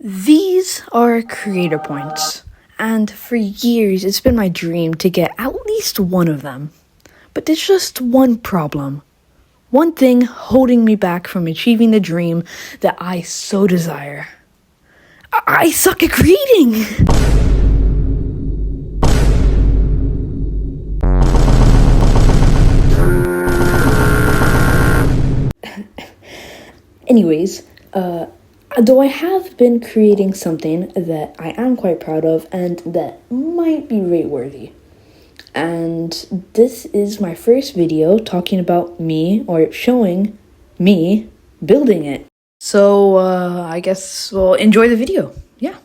These are creator points, and for years it's been my dream to get at least one of them. But there's just one problem. One thing holding me back from achieving the dream that I so desire. I suck at creating! Anyways, though I have been creating something that I am quite proud of and that might be rate-worthy. And this is my first video talking about me, or showing me, building it. So, I guess we'll enjoy the video. Yeah.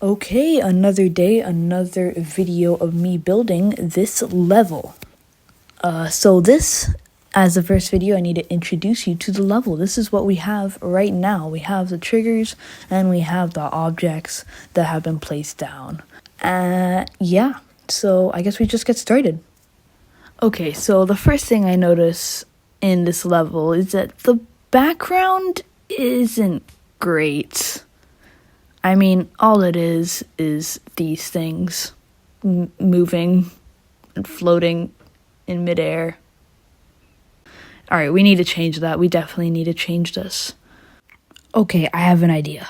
Okay, another day, another video of me building this level. So this, as the first video, I need to introduce you to the level. This is what we have right now. We have the triggers and we have the objects that have been placed down. Yeah, so I guess we just get started. Okay, so the first thing I notice in this level is that the background isn't great. I mean, all it is these things moving and floating in midair. Alright, we need to change that. We definitely need to change this. Okay, I have an idea.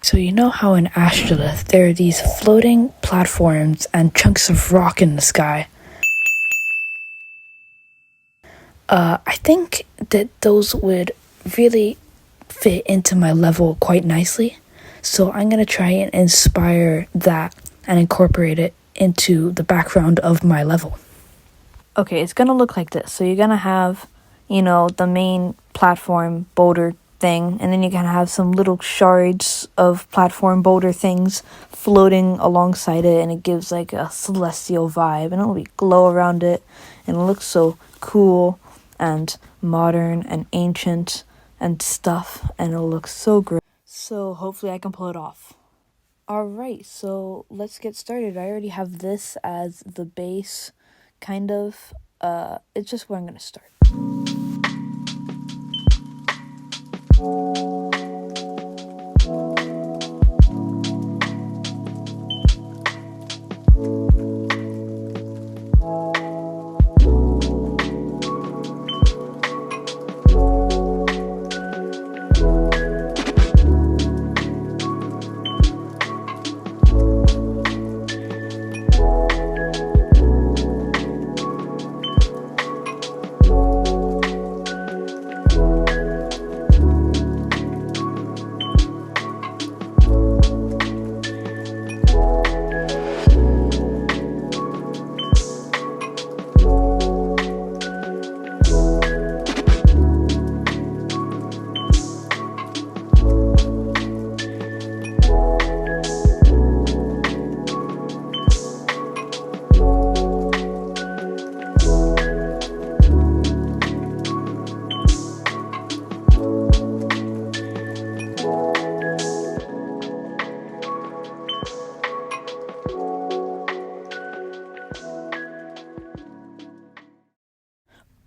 So you know how in Astrolith there are these floating platforms and chunks of rock in the sky? I think that those would really fit into my level quite nicely. So I'm going to try and inspire that and incorporate it into the background of my level. Okay, it's going to look like this. So you're going to have, you know, the main platform boulder thing, and then you're going to have some little shards of platform boulder things floating alongside it, and it gives like a celestial vibe, and it'll be glow around it, and it looks so cool and modern and ancient and stuff, and it'll look so great. So hopefully I can pull it off. Alright, so let's get started. I already have this as the base, kind of. It's just where I'm going to start.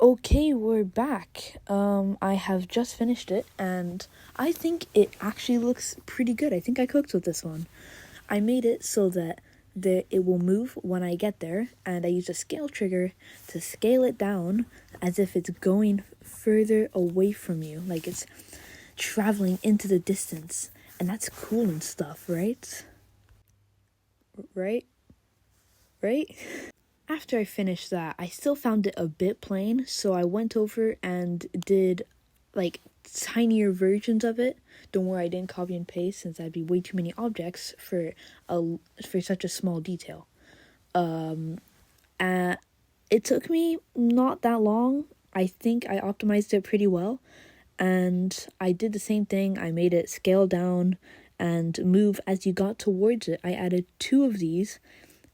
Okay, we're back. I have just finished it, and I think it actually looks pretty good. I think I cooked with this one. I made it so that it will move when I get there, and I used a scale trigger to scale it down as if it's going further away from you, like it's traveling into the distance, and that's cool and stuff, right? Right? After I finished that, I still found it a bit plain, so I went over and did like tinier versions of it. Don't worry, I didn't copy and paste since that'd be way too many objects for such a small detail. It took me not that long. I think I optimized it pretty well, and I did the same thing. I made it scale down and move as you got towards it. I added 2 of these,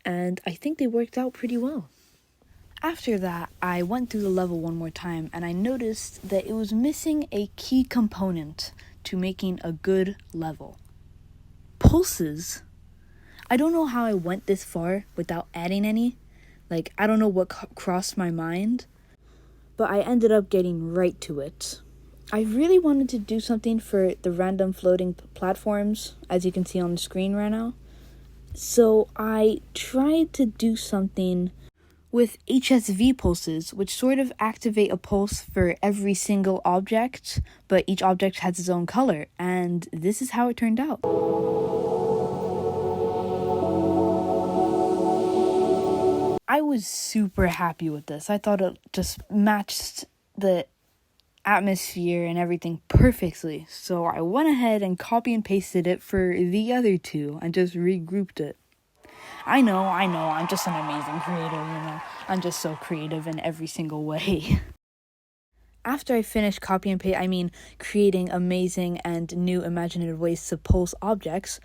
and I think they worked out pretty well. After that, I went through the level one more time, and I noticed that it was missing a key component to making a good level. Pulses. I don't know how I went this far without adding any. Like, I don't know what crossed my mind, but I ended up getting right to it. I really wanted to do something for the random floating platforms, as you can see on the screen right now. So I tried to do something with HSV pulses, which sort of activate a pulse for every single object, but each object has its own color, and this is how it turned out. I was super happy with this. I thought it just matched the atmosphere and everything perfectly, so I went ahead and copy and pasted it for the other two and just regrouped it. I know, I'm just an amazing creator, I'm just so creative in every single way. After I finished copy and paste, creating amazing and new imaginative ways to pulse objects,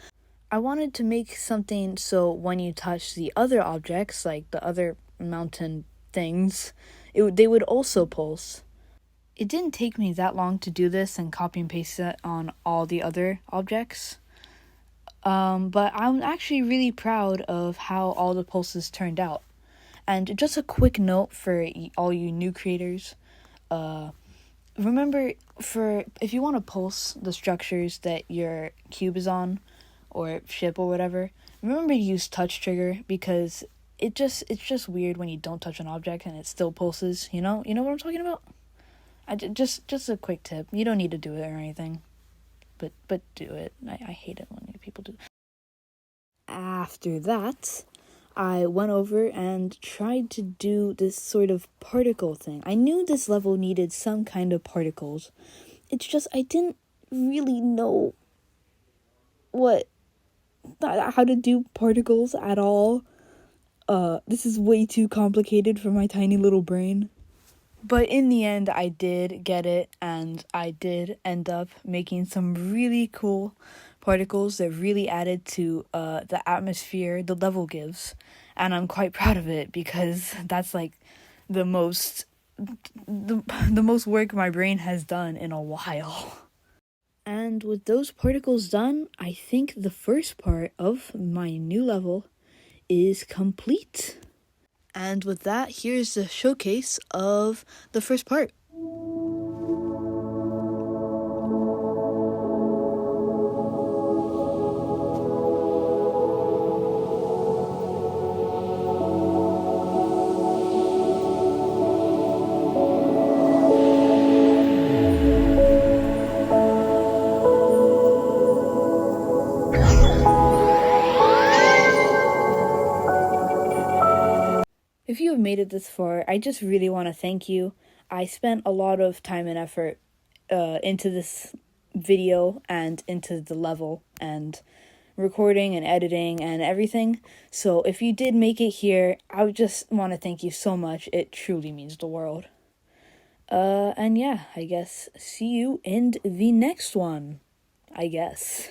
I wanted to make something so when you touch the other objects, like the other mountain things, they would also pulse. It didn't take me that long to do this and copy and paste it on all the other objects. But I'm actually really proud of how all the pulses turned out. And just a quick note for all you new creators. Remember, if you want to pulse the structures that your cube is on, or ship or whatever, remember to use touch trigger, because it's just weird when you don't touch an object and it still pulses. You know what I'm talking about? Just a quick tip. You don't need to do it or anything, but do it. I hate it when people do. After that, I went over and tried to do this sort of particle thing. I knew this level needed some kind of particles. It's just I didn't really know how to do particles at all. This is way too complicated for my tiny little brain. But in the end, I did get it, and I did end up making some really cool particles that really added to the atmosphere the level gives. And I'm quite proud of it, because that's like the most work my brain has done in a while. And with those particles done, I think the first part of my new level is complete. And with that, here's the showcase of the first part. If you have made it this far, I just really want to thank you. I spent a lot of time and effort into this video and into the level and recording and editing and everything. So if you did make it here, I would just want to thank you so much. It truly means the world. And yeah, I guess see you in the next one, I guess.